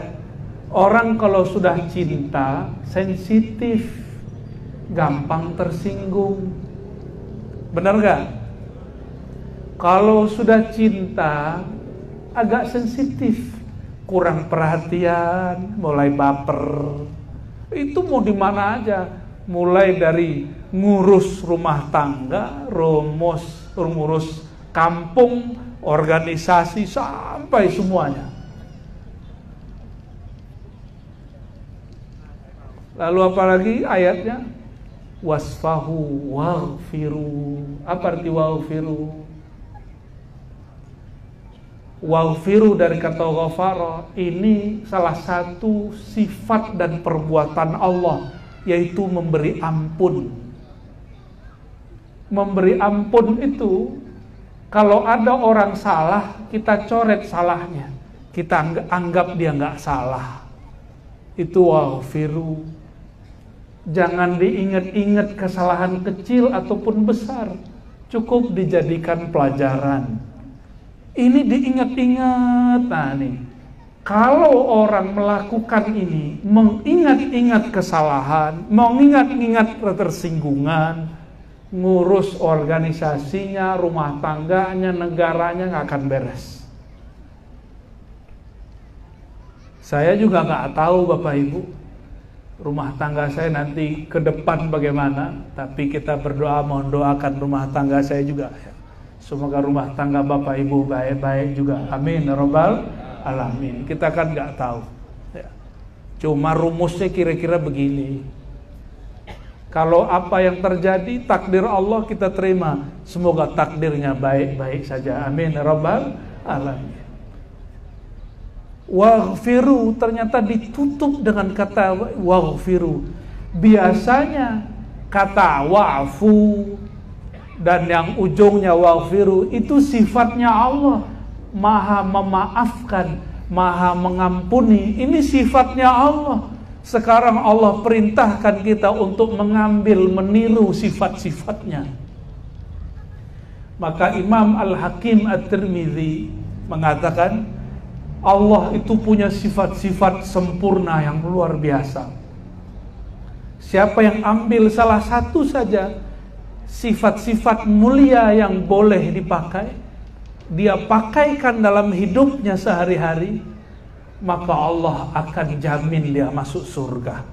Orang kalau sudah cinta, sensitif, gampang tersinggung. Benar gak? Kalau sudah cinta, agak sensitif, kurang perhatian, mulai baper. Itu mau di mana aja. Mulai dari ngurus rumah tangga, ngurus kampung, organisasi, sampai semuanya. Lalu apalagi ayatnya? Wasfahu waghfiru. Apa arti waghfiru? Waghfiru dari kata ghafara, ini salah satu sifat dan perbuatan Allah, yaitu memberi ampun. Memberi ampun itu, kalau ada orang salah, kita coret salahnya, kita anggap dia nggak salah. Itu waghfiru. Jangan diingat-ingat kesalahan kecil ataupun besar, cukup dijadikan pelajaran. Ini diingat-ingat. Nah nih, kalau orang melakukan ini, mengingat-ingat kesalahan, mengingat-ingat ketersinggungan, ngurus organisasinya, rumah tangganya, negaranya nggak akan beres. Saya juga nggak tahu Bapak Ibu, rumah tangga saya nanti ke depan bagaimana, tapi kita berdoa, mohon doakan rumah tangga saya juga ya. Semoga rumah tangga Bapak Ibu baik-baik juga, amin ya rabbal alamin. Kita kan nggak tahu ya. Cuma rumusnya kira-kira begini, kalau apa yang terjadi takdir Allah kita terima, semoga takdirnya baik-baik saja, amin ya rabbal alamin. Waghfiru ternyata ditutup dengan kata waghfiru. Biasanya kata wa'fu dan yang ujungnya waghfiru itu sifatnya Allah, Maha memaafkan, Maha mengampuni. Ini sifatnya Allah. Sekarang Allah perintahkan kita untuk mengambil, meniru sifat-sifatnya. Maka Imam Al-Hakim At-Tirmidzi mengatakan Allah itu punya sifat-sifat sempurna yang luar biasa. Siapa yang ambil salah satu saja sifat-sifat mulia yang boleh dipakai, dia pakaikan dalam hidupnya sehari-hari, maka Allah akan jamin dia masuk surga.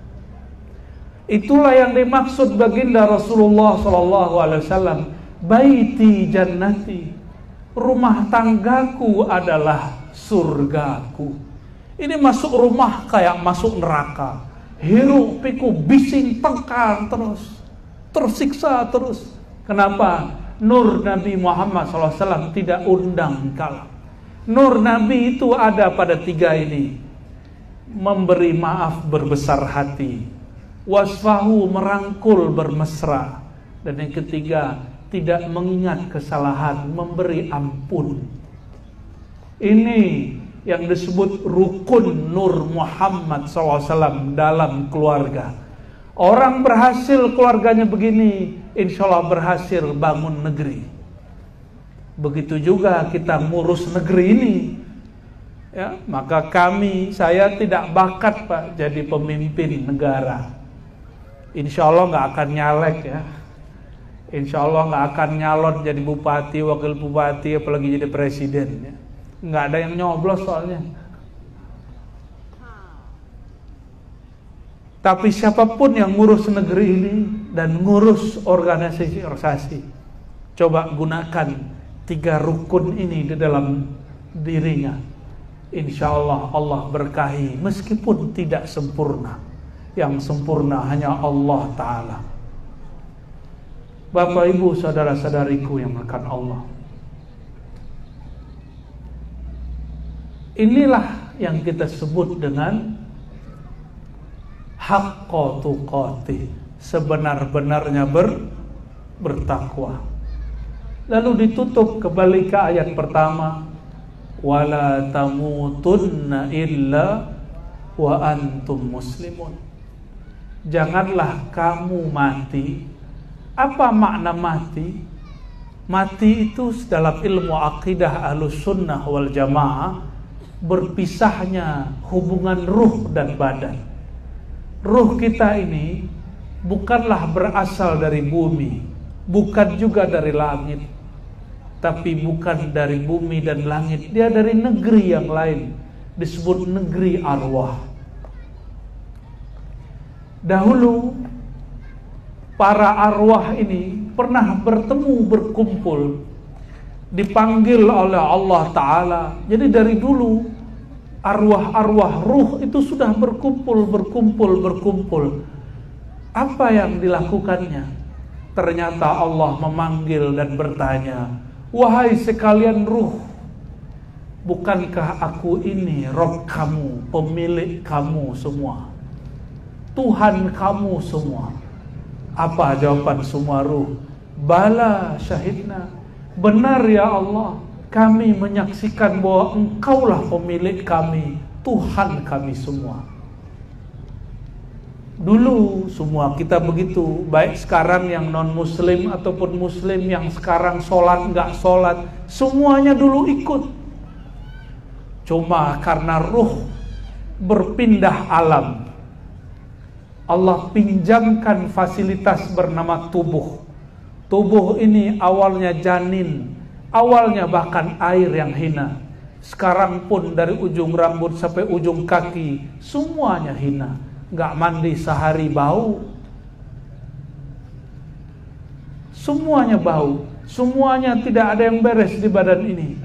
Itulah yang dimaksud baginda Rasulullah SAW, baiti jannati, rumah tanggaku adalah surgaku. Ini masuk rumah kayak masuk neraka, hiruk pikuk, bising, tengkar terus, tersiksa terus. Kenapa? Nur Nabi Muhammad SAW tidak undang kalah. Nur Nabi itu ada pada tiga ini: memberi maaf, berbesar hati; wasfahu, merangkul, bermesra; dan yang ketiga, tidak mengingat kesalahan, memberi ampun. Ini yang disebut rukun Nur Muhammad SAW dalam keluarga. Orang berhasil keluarganya begini, insya Allah berhasil bangun negeri. Begitu juga kita ngurus negeri ini ya. Maka saya tidak bakat Pak jadi pemimpin negara. Insya Allah gak akan nyalek ya. Insya Allah gak akan nyalon jadi bupati, wakil bupati, apalagi jadi presiden ya. Nggak ada yang nyoblos soalnya. Tapi siapapun yang ngurus negeri ini dan ngurus organisasi, coba gunakan tiga rukun ini di dalam dirinya. Insya Allah Allah berkahi, meskipun tidak sempurna. Yang sempurna hanya Allah Ta'ala. Bapak Ibu saudara-saudariku yang akan Allah, inilah yang kita sebut dengan haqqa tuqatih, sebenar-benarnya bertakwa. Lalu ditutup kembali ke ayat pertama, wala tamutunna illa wa antum muslimun. Janganlah kamu mati. Apa makna mati? Mati itu dalam ilmu akidah Ahlus Sunnah wal Jamaah berpisahnya hubungan ruh dan badan. Ruh kita ini bukanlah berasal dari bumi, bukan juga dari langit, tapi bukan dari bumi dan langit. Dia dari negeri yang lain, disebut negeri arwah. Dahulu para arwah ini pernah bertemu, berkumpul, dipanggil oleh Allah Ta'ala. Jadi dari dulu arwah-arwah ruh itu sudah berkumpul. Apa yang dilakukannya? Ternyata Allah memanggil dan bertanya, wahai sekalian ruh, bukankah aku ini Rabb kamu, pemilik kamu semua, Tuhan kamu semua? Apa jawaban semua ruh? Bala syahidna. Benar ya Allah, kami menyaksikan bahwa Engkaulah pemilik kami, Tuhan kami semua. Dulu semua kita begitu, baik sekarang yang non muslim ataupun muslim, yang sekarang sholat nggak sholat, semuanya dulu ikut. Cuma karena ruh berpindah alam, Allah pinjamkan fasilitas bernama tubuh. Tubuh ini awalnya janin, awalnya bahkan air yang hina. Sekarang pun dari ujung rambut sampai ujung kaki semuanya hina. Nggak mandi sehari bau. Semuanya bau. Semuanya tidak ada yang beres di badan ini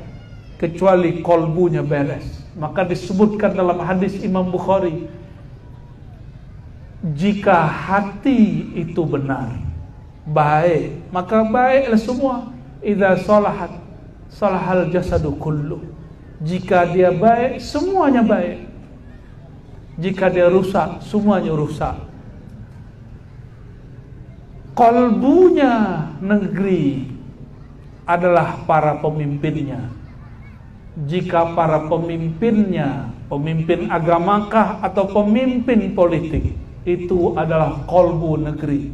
kecuali kolbunya beres. Maka disebutkan dalam hadis Imam Bukhari, jika hati itu benar, baik, maka baiklah semua. Idza salahat salahal jasadu kullu. Jika dia baik, semuanya baik. Jika dia rusak, semuanya rusak. Kolbunya negeri adalah para pemimpinnya. Jika para pemimpinnya, pemimpin agamakah atau pemimpin politik, itu adalah kolbu negeri.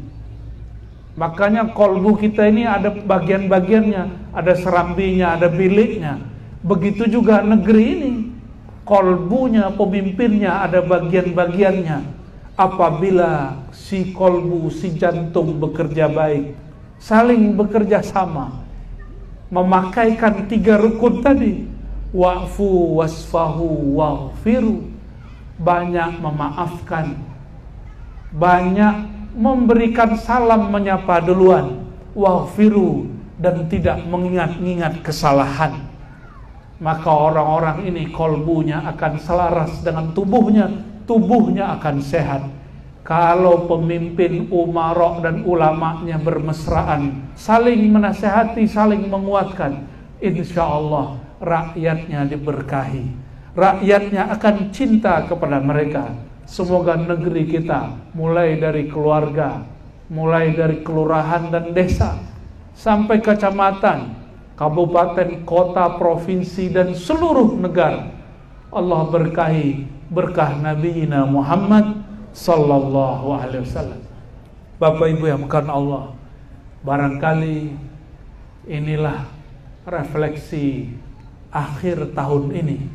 Makanya kolbu kita ini ada bagian-bagiannya, ada serambinya, ada biliknya. Begitu juga negeri ini, kolbunya, pemimpinnya ada bagian-bagiannya. Apabila si kolbu, si jantung bekerja baik, saling bekerja sama, memakaikan 3 rukun tadi, wa'fu wasfahu waghfiru, banyak memaafkan, banyak memberikan salam menyapa duluan, waghfiru, dan tidak mengingat-ingat kesalahan. Maka orang-orang ini kolbunya akan selaras dengan tubuhnya, tubuhnya akan sehat. Kalau pemimpin umarok dan ulamanya bermesraan, saling menasihati, saling menguatkan, insya Allah rakyatnya diberkahi, rakyatnya akan cinta kepada mereka. Semoga negeri kita, mulai dari keluarga, mulai dari kelurahan dan desa, sampai kecamatan, kabupaten, kota, provinsi, dan seluruh negara, Allah berkahi berkah Nabi Muhammad sallallahu alaihi wasallam. Bapak Ibu yang bukan Allah, barangkali inilah refleksi akhir tahun ini.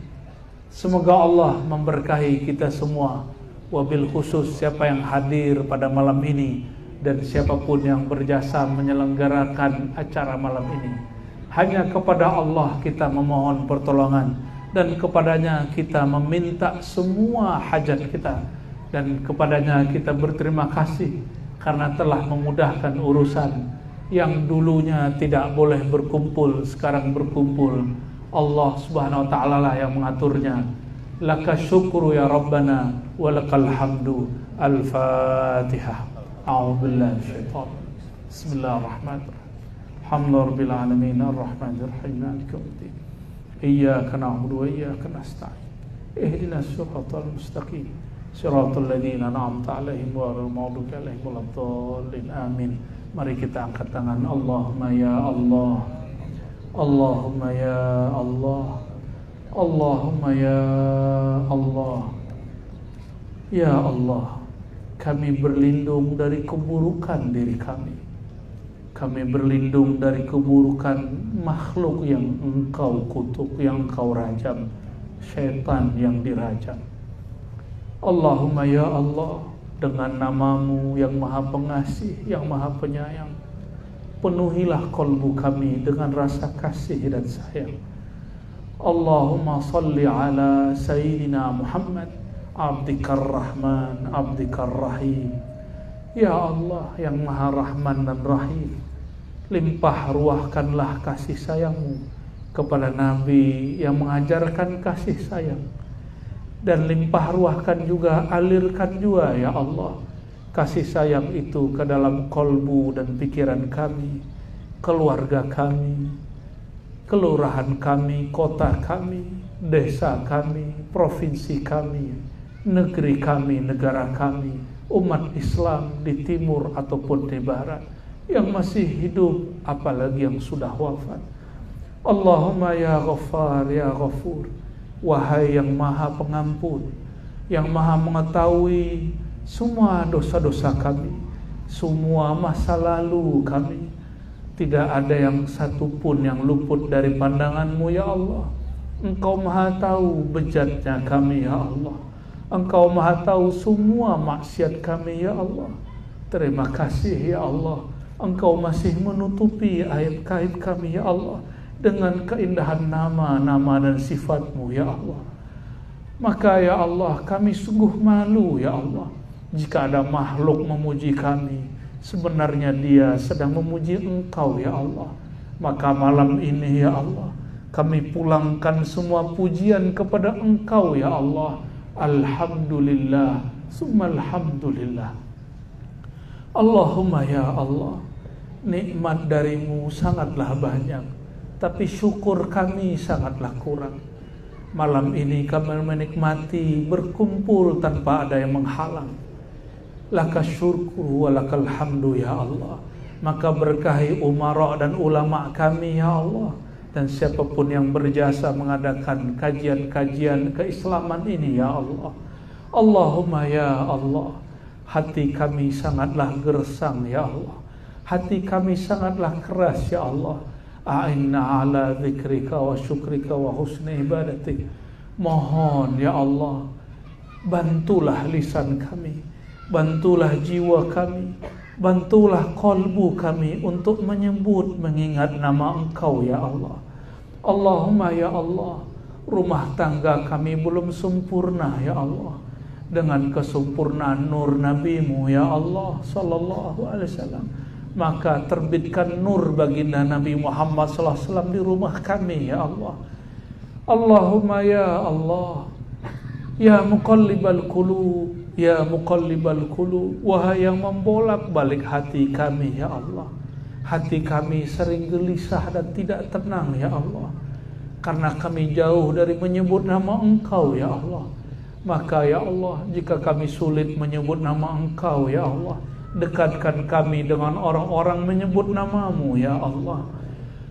Semoga Allah memberkahi kita semua, wabil khusus siapa yang hadir pada malam ini dan siapapun yang berjasa menyelenggarakan acara malam ini. Hanya kepada Allah kita memohon pertolongan, dan kepadanya kita meminta semua hajat kita, dan kepadanya kita berterima kasih karena telah memudahkan urusan yang dulunya tidak boleh berkumpul, sekarang berkumpul. Allah Subhanahu wa ta'ala lah yang mengaturnya. Laka syukru ya Rabbana wa lakal hamdu. Al-Fatihah. A'udzubillahi minasyaitonir rajim. Bismillahirrahmanirrahim. Alhamdulillahirabbil alamin arrahmanir rahim maliki yaumiddin. Iyyaka na'budu wa iyyaka nasta'in. Ihdinas siratal mustaqim. Siratal ladzina an'amta 'alaihim ghairil maghdubi 'alaihim waladdallin. Amin. Mari kita angkat tangan. Allahumma ya Allah, Allahumma ya Allah, Allahumma ya Allah. Ya Allah, kami berlindung dari keburukan diri kami. Kami berlindung dari keburukan makhluk yang Engkau kutuk, yang Engkau rajam, syaitan yang dirajam. Allahumma ya Allah, dengan namamu yang maha pengasih, yang maha penyayang, penuhilah kolbu kami dengan rasa kasih dan sayang. Allahumma salli ala Sayyidina Muhammad, Abdikar Rahman, Abdikar Rahim. Ya Allah yang maha Rahman dan Rahim, limpah ruahkanlah kasih sayangmu kepada Nabi yang mengajarkan kasih sayang. Dan limpah ruahkan juga, alirkan juga ya Allah kasih sayang itu ke dalam kolbu dan pikiran kami, keluarga kami, kelurahan kami, kota kami, desa kami, provinsi kami, negeri kami, negara kami, umat Islam di timur ataupun di barat, yang masih hidup apalagi yang sudah wafat. Allahumma ya Ghaffar ya Ghafur, wahai yang maha pengampun, yang maha mengetahui semua dosa-dosa kami, semua masa lalu kami, tidak ada yang satupun yang luput dari pandanganmu ya Allah. Engkau maha tahu bejatnya kami ya Allah, Engkau maha tahu semua maksiat kami ya Allah. Terima kasih ya Allah, Engkau masih menutupi aib-aib kami ya Allah dengan keindahan nama-nama dan sifat-Mu ya Allah. Maka ya Allah, kami sungguh malu ya Allah jika ada makhluk memuji kami, sebenarnya dia sedang memuji Engkau ya Allah. Maka malam ini ya Allah, kami pulangkan semua pujian kepada Engkau ya Allah. Alhamdulillah, summa alhamdulillah. Allahumma ya Allah, nikmat darimu sangatlah banyak, tapi syukur kami sangatlah kurang. Malam ini kami menikmati berkumpul tanpa ada yang menghalang. Laka syurku wa lakal hamdu ya Allah. Maka berkahi umara dan ulama kami ya Allah, dan siapapun yang berjasa mengadakan kajian-kajian keislaman ini ya Allah. Allahumma ya Allah, hati kami sangatlah gersang ya Allah, hati kami sangatlah keras ya Allah. A'inna ala dzikrika wa syukrika wa husni ibadatik. Mohon ya Allah, bantulah lisan kami, bantulah jiwa kami, bantulah kolbu kami untuk menyebut, mengingat nama Engkau ya Allah. Allahumma ya Allah, rumah tangga kami belum sempurna ya Allah, dengan kesempurnaan nur Nabi-Mu ya Allah sallallahu alaihi wasallam. Maka terbitkan nur baginda Nabi Muhammad sallallahu alaihi wasallam di rumah kami ya Allah. Allahumma ya Allah, ya muqallibal qulub, ya muqallibal qulub, wahai yang membolak-balik hati kami ya Allah. Hati kami sering gelisah dan tidak tenang ya Allah, karena kami jauh dari menyebut nama Engkau ya Allah. Maka ya Allah, jika kami sulit menyebut nama Engkau ya Allah, dekatkan kami dengan orang-orang menyebut nama-Mu ya Allah.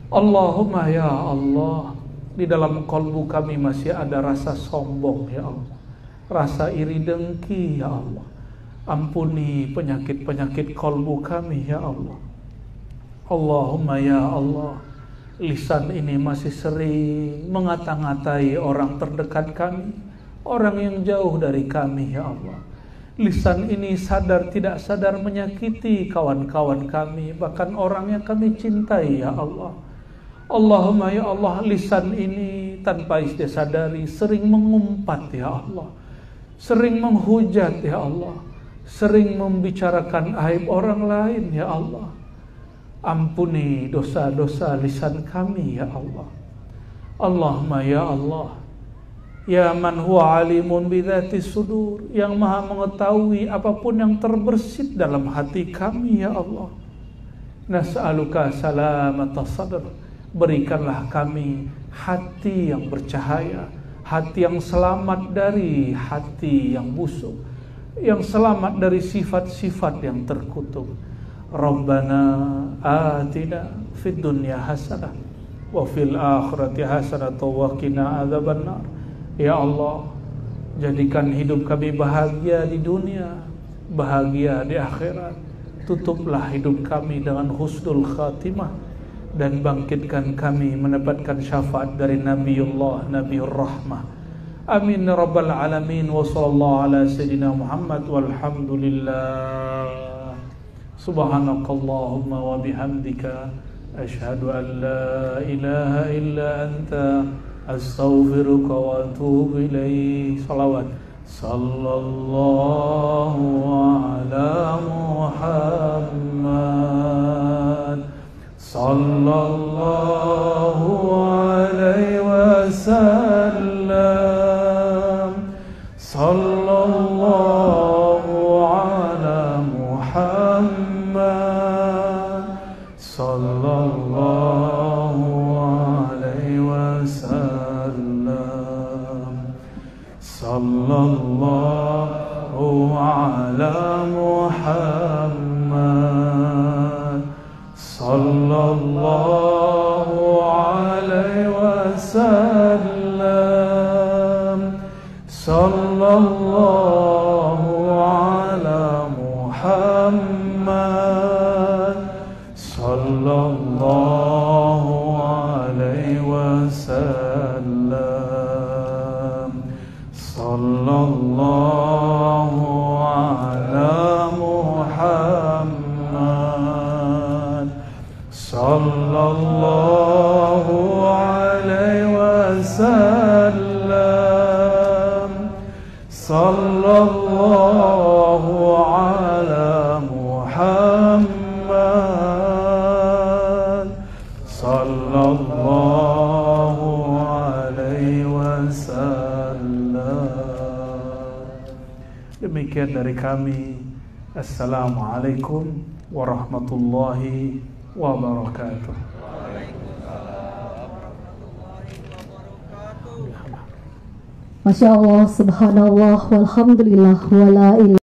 Allahumma ya Allah, di dalam kalbu kami masih ada rasa sombong ya Allah, rasa iri dengki ya Allah. Ampuni penyakit-penyakit kalbu kami ya Allah. Allahumma ya Allah, lisan ini masih sering mengata-ngatai orang terdekat kami, orang yang jauh dari kami ya Allah. Lisan ini sadar tidak sadar menyakiti kawan-kawan kami, bahkan orang yang kami cintai ya Allah. Allahumma ya Allah, lisan ini tanpa disadari sering mengumpat ya Allah, sering menghujat ya Allah, sering membicarakan aib orang lain ya Allah. Ampuni dosa-dosa lisan kami ya Allah. Allahumma ya Allah, ya man huwa alimun bidzatis sudur, yang maha mengetahui apapun yang terbersit dalam hati kami ya Allah. Nas'aluka salamata sadr, berikanlah kami hati yang bercahaya, hati yang selamat dari hati yang busuk, yang selamat dari sifat-sifat yang terkutuk. Rabbana atina fid dunya hasanah wa fil akhirati hasanatan wa qina adzabannar. Ya Allah, jadikan hidup kami bahagia di dunia, bahagia di akhirat. Tutuplah hidup kami dengan husnul khatimah, dan bangkitkan kami mendapatkan syafaat dari Nabiullah, Nabiur Rahmah. Amin ya rabbal alamin. Wa sallallahu ala sayyidina Muhammad walhamdulillah. Subhanakallahumma wa bihamdika asyhadu an la ilaha illa anta astaghfiruka wa atubu ilaik. Salawat. Sallallahu ala Muhammad sallallahu alaihi wasallam. Sallallahu ala Muhammad sallallahu alaihi wasallam. Sallallahu ala Muhammad sallallahu alaihi wasallam. Sallallahu ala Muhammad sallallahu alaihi wasallam. Sallallahu ala Muhammad sallallahu alaihi wasallam. Sallallahu ala Muhammad sallallahu alaihi wasallam. Demikian dari kami. Assalamualaikum warahmatullahi wabarakatuh. Masya Allah, subhanallah, walhamdulillah, wala ilaha